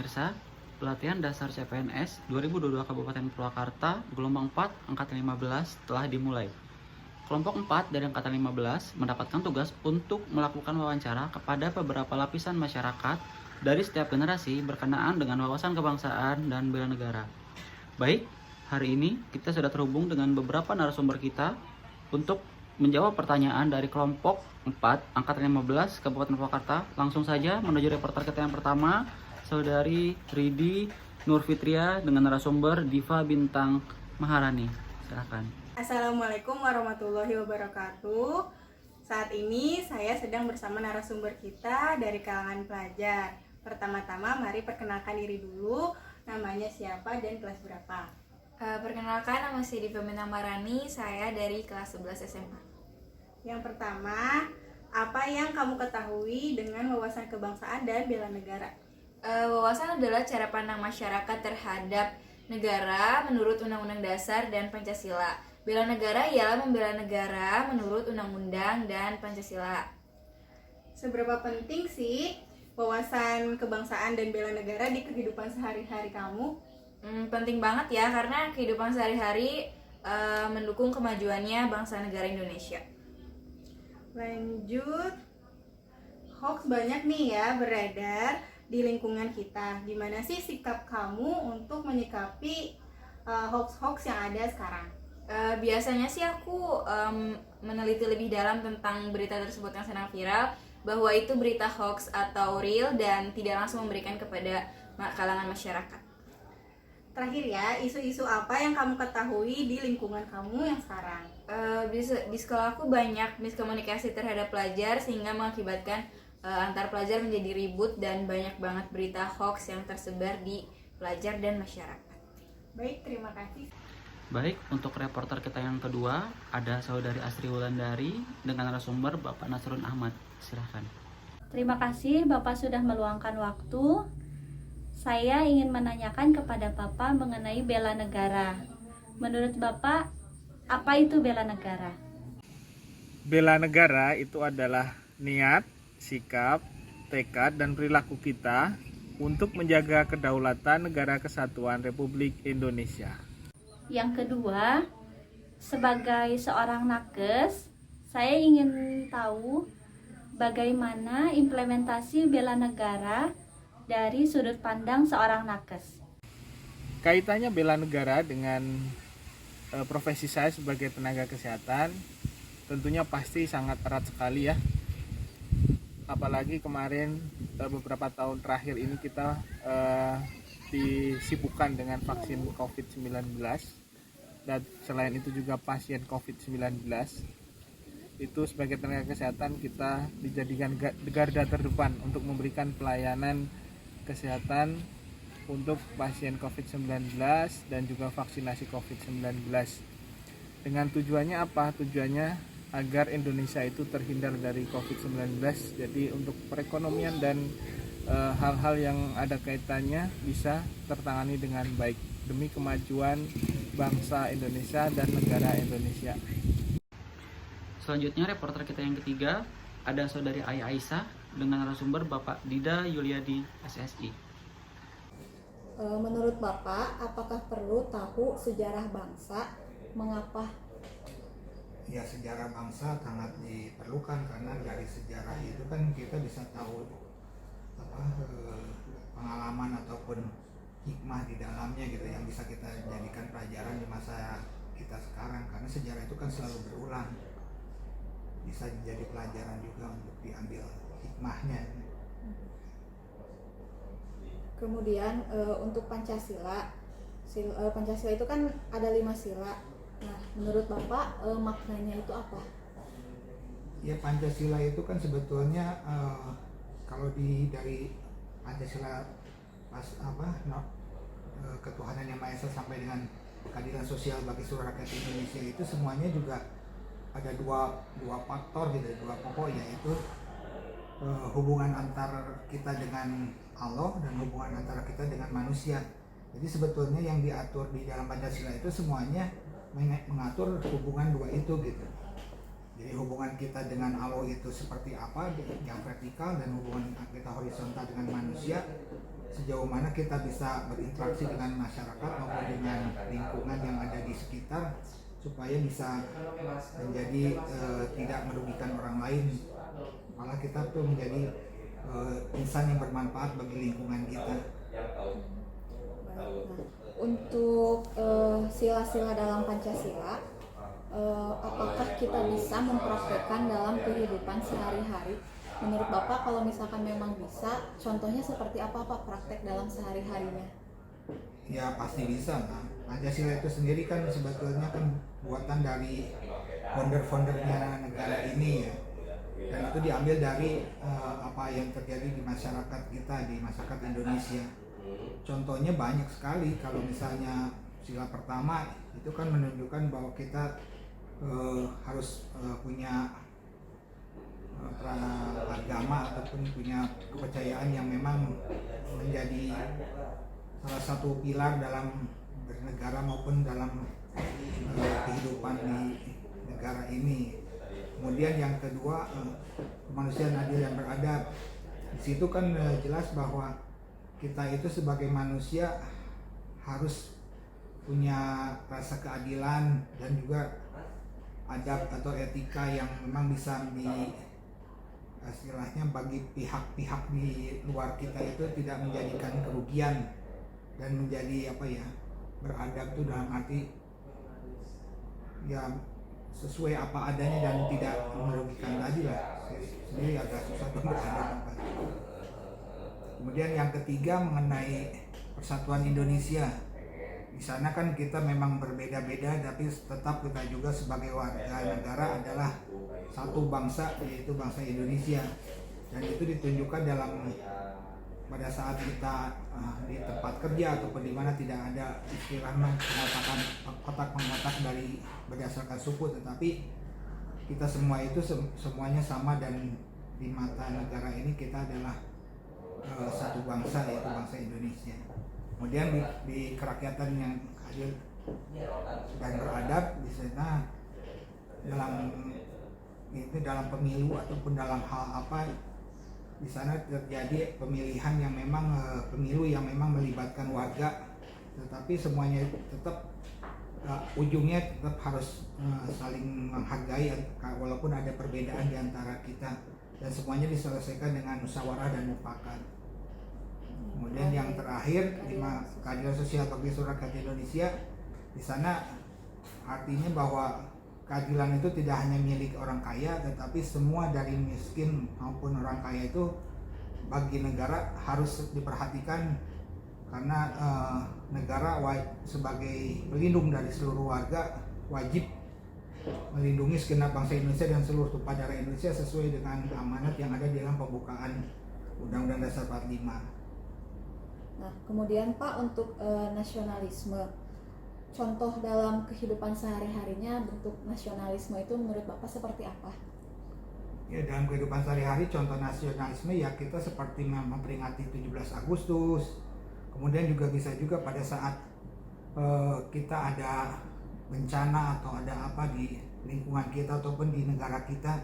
pemirsa, pelatihan dasar CPNS 2022 Kabupaten Purwakarta gelombang 4 angkatan 15 telah dimulai. Kelompok 4 dari angkatan 15 mendapatkan tugas untuk melakukan wawancara kepada beberapa lapisan masyarakat dari setiap generasi berkenaan dengan wawasan kebangsaan dan bela negara. Baik, hari ini kita sudah terhubung dengan beberapa narasumber kita untuk menjawab pertanyaan dari kelompok 4 angkatan 15 Kabupaten Purwakarta. Langsung saja menuju reporter kita yang pertama, Saudari Ridi Nurfitria dengan narasumber Diva Bintang Maharani. Silakan. Assalamualaikum warahmatullahi wabarakatuh. Saat ini saya sedang bersama narasumber kita dari kalangan pelajar. Pertama-tama mari perkenalkan diri dulu, namanya siapa dan kelas berapa? Perkenalkan, nama saya Diva Bintang Maharani, saya dari kelas 11 SMA. Yang pertama, apa yang kamu ketahui dengan wawasan kebangsaan dan bela negara? Wawasan adalah cara pandang masyarakat terhadap negara menurut Undang-Undang Dasar dan Pancasila. Bela negara ialah membela negara menurut Undang-Undang dan Pancasila. Seberapa penting sih wawasan kebangsaan dan bela negara di kehidupan sehari-hari kamu? Penting banget ya, karena kehidupan sehari-hari mendukung kemajuannya bangsa negara Indonesia. Lanjut, hoax banyak nih ya beredar di lingkungan kita. Gimana sih sikap kamu untuk menyikapi hoax-hoax yang ada sekarang? Biasanya sih aku meneliti lebih dalam tentang berita tersebut yang sedang viral, bahwa itu berita hoax atau real dan tidak langsung memberikan kepada kalangan masyarakat. Terakhir ya, isu-isu apa yang kamu ketahui di lingkungan kamu yang sekarang? Di sekolah aku banyak miskomunikasi terhadap pelajar sehingga mengakibatkan antar pelajar menjadi ribut dan banyak banget berita hoax yang tersebar di pelajar dan masyarakat. Baik, terima kasih. Baik, untuk reporter kita yang kedua ada Saudari Astri Wulandari dengan narasumber Bapak Nasrun Ahmad. Silahkan. Terima kasih Bapak sudah meluangkan waktu. Saya ingin menanyakan kepada Bapak mengenai bela negara. Menurut Bapak, apa itu bela negara? Bela negara itu adalah niat, sikap, tekad, dan perilaku kita untuk menjaga kedaulatan Negara Kesatuan Republik Indonesia. Yang kedua, sebagai seorang nakes, saya ingin tahu bagaimana implementasi bela negara dari sudut pandang seorang nakes. Kaitannya bela negara dengan profesi saya sebagai tenaga kesehatan tentunya pasti sangat erat sekali ya. Apalagi kemarin beberapa tahun terakhir ini kita disibukkan dengan vaksin COVID-19 dan selain itu juga pasien COVID-19. Itu sebagai tenaga kesehatan kita dijadikan garda terdepan untuk memberikan pelayanan kesehatan untuk pasien COVID-19 dan juga vaksinasi COVID-19. Dengan tujuannya apa? Tujuannya agar Indonesia itu terhindar dari COVID-19. Jadi untuk perekonomian dan hal-hal yang ada kaitannya bisa tertangani dengan baik demi kemajuan bangsa Indonesia dan negara Indonesia. Selanjutnya reporter kita yang ketiga ada Saudari Aya Aisyah dengan narasumber Bapak Dida Yuliadi SSI. Menurut Bapak, apakah perlu tahu sejarah bangsa? Mengapa? Ya, sejarah bangsa sangat diperlukan karena dari sejarah itu kan kita bisa tahu pengalaman ataupun hikmah di dalamnya gitu yang bisa kita jadikan pelajaran di masa kita sekarang, karena sejarah itu kan selalu berulang, bisa jadi pelajaran juga untuk diambil hikmahnya. Kemudian untuk Pancasila, Pancasila itu kan ada 5 sila. Nah, menurut Bapak maknanya itu apa? Ya, Pancasila itu kan sebetulnya kalau dari Pancasila ketuhanan yang Maha Esa sampai dengan keadilan sosial bagi seluruh rakyat Indonesia, itu semuanya juga ada dua faktor gitu, dua pokok, yaitu hubungan antara kita dengan Allah dan hubungan antara kita dengan manusia. Jadi sebetulnya yang diatur di dalam Pancasila itu semuanya mengatur hubungan dua itu gitu. Jadi hubungan kita dengan Allah itu seperti apa yang vertikal, dan hubungan kita horizontal dengan manusia sejauh mana kita bisa berinteraksi dengan masyarakat maupun dengan lingkungan yang ada di sekitar supaya bisa menjadi tidak merugikan orang lain, malah kita tuh menjadi insan yang bermanfaat bagi lingkungan kita. Nah, untuk sila-sila dalam Pancasila, apakah kita bisa mempraktekkan dalam kehidupan sehari-hari? Menurut Bapak, kalau misalkan memang bisa, contohnya seperti apa Pak praktek dalam sehari-harinya? Ya pasti bisa. Nah, Pancasila itu sendiri kan sebetulnya kan buatan dari founder-foundernya negara ini ya. Dan itu diambil dari apa yang terjadi di masyarakat kita, di masyarakat Indonesia. Contohnya banyak sekali. Kalau misalnya sila pertama itu kan menunjukkan bahwa kita harus punya agama ataupun punya kepercayaan yang memang menjadi salah satu pilar dalam bernegara maupun dalam kehidupan di negara ini. Kemudian yang kedua, kemanusiaan adil dan beradab. Di situ kan jelas bahwa kita itu sebagai manusia harus punya rasa keadilan dan juga adab atau etika yang memang bisa istilahnya bagi pihak-pihak di luar kita itu tidak menjadikan kerugian dan menjadi beradab itu dalam arti ya sesuai apa adanya dan tidak merugikan tadi lah. Sendiri agak susah untuk beradab. Kemudian yang ketiga mengenai persatuan Indonesia. Di sana kan kita memang berbeda-beda, tapi tetap kita juga sebagai warga negara adalah satu bangsa, yaitu bangsa Indonesia. Dan itu ditunjukkan pada saat kita di tempat kerja ataupun di mana tidak ada istilah pengatakan kotak-kotak dari berdasarkan suku, tetapi kita semua itu semuanya sama dan di mata negara ini kita adalah satu bangsa, yaitu bangsa Indonesia. Kemudian di kerakyatan yang adil dan beradab di sana dalam pemilu ataupun dalam hal apa di sana terjadi pemilihan yang memang pemilu yang memang melibatkan warga, tetapi semuanya tetap ujungnya tetap harus saling menghargai walaupun ada perbedaan di antara kita, dan semuanya diselesaikan dengan musyawarah dan mufakat. Kemudian yang terakhir, keadilan sosial bagi seluruh rakyat Indonesia. Di sana artinya bahwa keadilan itu tidak hanya milik orang kaya, tetapi semua dari miskin maupun orang kaya itu bagi negara harus diperhatikan, karena negara sebagai pelindung dari seluruh warga wajib melindungi segenap bangsa Indonesia dan seluruh tumpah darah Indonesia sesuai dengan amanat yang ada di dalam pembukaan Undang-Undang Dasar 45. Nah, kemudian Pak, untuk nasionalisme, contoh dalam kehidupan sehari-harinya bentuk nasionalisme itu menurut Bapak seperti apa? Ya, dalam kehidupan sehari-hari contoh nasionalisme ya kita seperti memperingati 17 Agustus. Kemudian juga bisa juga pada saat kita ada bencana atau ada apa di lingkungan kita ataupun di negara kita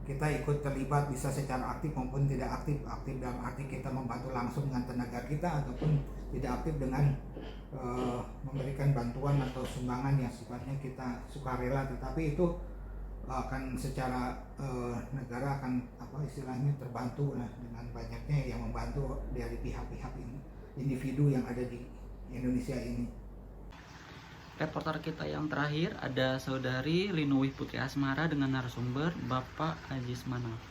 ikut terlibat, bisa secara aktif maupun tidak aktif. Aktif dalam arti kita membantu langsung dengan tenaga kita, ataupun tidak aktif dengan memberikan bantuan atau sumbangan yang sifatnya kita sukarela, tetapi itu akan secara negara akan istilahnya terbantu dengan banyaknya yang membantu dari pihak-pihak ini, individu yang ada di Indonesia ini. Reporter kita yang terakhir ada Saudari Linuwih Putri Asmara dengan narasumber Bapak Ajis Manaf.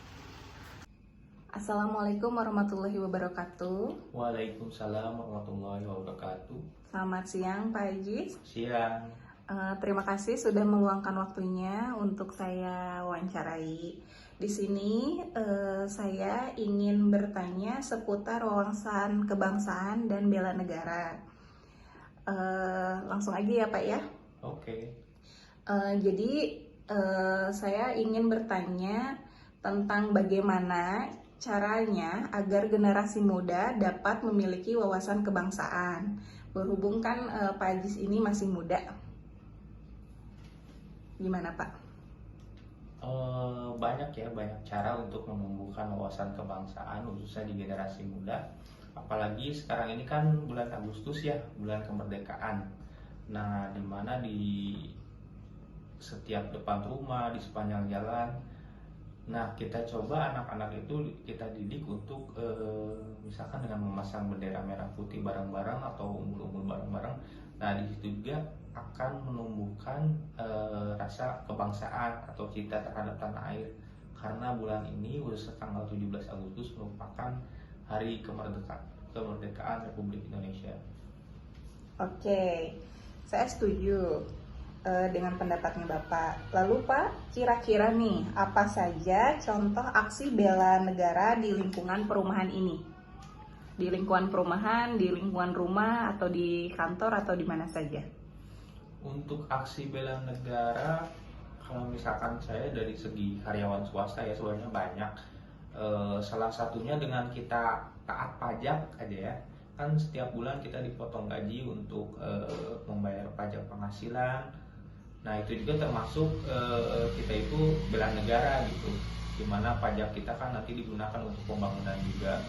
Assalamualaikum warahmatullahi wabarakatuh. Waalaikumsalam warahmatullahi wabarakatuh. Selamat siang Pak Ajis. Siang. Terima kasih sudah meluangkan waktunya untuk saya wawancarai. Di sini saya ingin bertanya seputar wawasan kebangsaan dan bela negara. Langsung aja ya Pak ya. Oke. Jadi saya ingin bertanya tentang bagaimana caranya agar generasi muda dapat memiliki wawasan kebangsaan. Berhubung kan Pak Ajis ini masih muda. Gimana Pak? Banyak cara untuk menumbuhkan wawasan kebangsaan khususnya di generasi muda. Apalagi sekarang ini kan bulan Agustus ya, bulan kemerdekaan. Nah, di mana di setiap depan rumah, di sepanjang jalan, nah kita coba anak-anak itu kita didik untuk misalkan dengan memasang bendera merah putih bareng-bareng atau umbul-umbul bareng-bareng. Nah, di situ juga akan menumbuhkan rasa kebangsaan atau cinta terhadap tanah air. Karena bulan ini, khusus tanggal 17 Agustus merupakan hari kemerdekaan Republik Indonesia. Oke, saya setuju dengan pendapatnya Bapak. Lalu Pak, kira-kira nih apa saja contoh aksi bela negara di lingkungan perumahan ini? Di lingkungan perumahan, di lingkungan rumah, atau di kantor, atau di mana saja? Untuk aksi bela negara, kalau misalkan saya dari segi karyawan swasta ya sebenarnya banyak. Salah satunya dengan kita taat pajak aja ya. Kan setiap bulan kita dipotong gaji untuk membayar pajak penghasilan. Nah, itu juga termasuk kita itu bela negara gitu, dimana pajak kita kan nanti digunakan untuk pembangunan juga.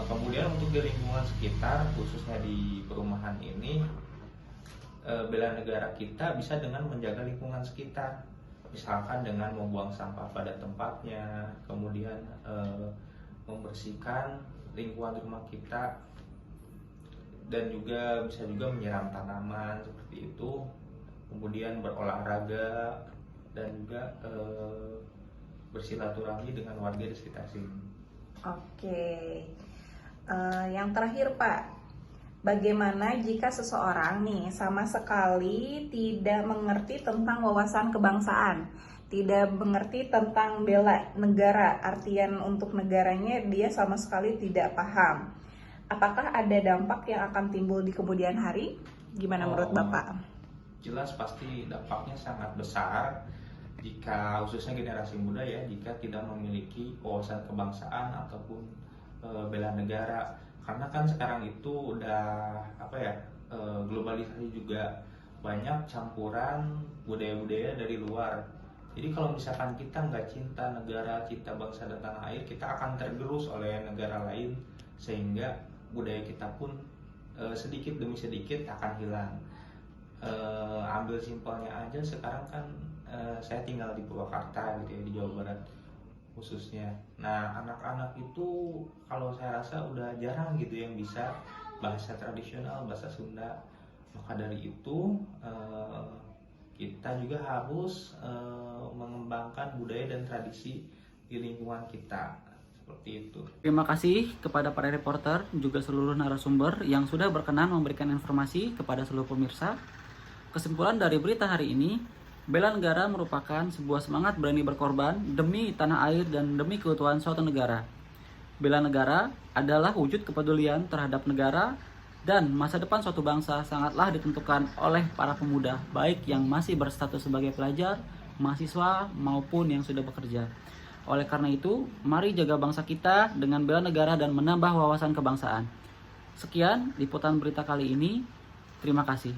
Kemudian untuk di lingkungan sekitar, khususnya di perumahan ini, bela negara kita bisa dengan menjaga lingkungan sekitar, misalkan dengan membuang sampah pada tempatnya, kemudian membersihkan lingkungan rumah kita, dan juga bisa juga menyiram tanaman seperti itu, kemudian berolahraga dan juga bersilaturahmi dengan warga di sekitar sini. Oke, yang terakhir Pak, bagaimana jika seseorang nih sama sekali tidak mengerti tentang wawasan kebangsaan, tidak mengerti tentang bela negara, artian untuk negaranya dia sama sekali tidak paham. Apakah ada dampak yang akan timbul di kemudian hari? Gimana menurut Bapak? Jelas pasti dampaknya sangat besar jika khususnya generasi muda ya, jika tidak memiliki wawasan kebangsaan ataupun bela negara. Karena kan sekarang itu udah globalisasi juga, banyak campuran budaya-budaya dari luar. Jadi kalau misalkan kita nggak cinta negara, cinta bangsa dan tanah air, kita akan tergerus oleh negara lain, sehingga budaya kita pun sedikit demi sedikit akan hilang. Ambil simpelnya aja, sekarang kan saya tinggal di Purwakarta gitu ya, di Jawa Barat khususnya. Nah, anak-anak itu kalau saya rasa udah jarang gitu yang bisa bahasa tradisional, bahasa Sunda. Maka dari itu kita juga harus mengembangkan budaya dan tradisi di lingkungan kita, seperti itu. Terima kasih kepada para reporter, juga seluruh narasumber yang sudah berkenan memberikan informasi kepada seluruh pemirsa. Kesimpulan dari berita hari ini, bela negara merupakan sebuah semangat berani berkorban demi tanah air dan demi keutuhan suatu negara. Bela negara adalah wujud kepedulian terhadap negara dan masa depan suatu bangsa sangatlah ditentukan oleh para pemuda, baik yang masih berstatus sebagai pelajar, mahasiswa, maupun yang sudah bekerja. Oleh karena itu, mari jaga bangsa kita dengan bela negara dan menambah wawasan kebangsaan. Sekian liputan berita kali ini. Terima kasih.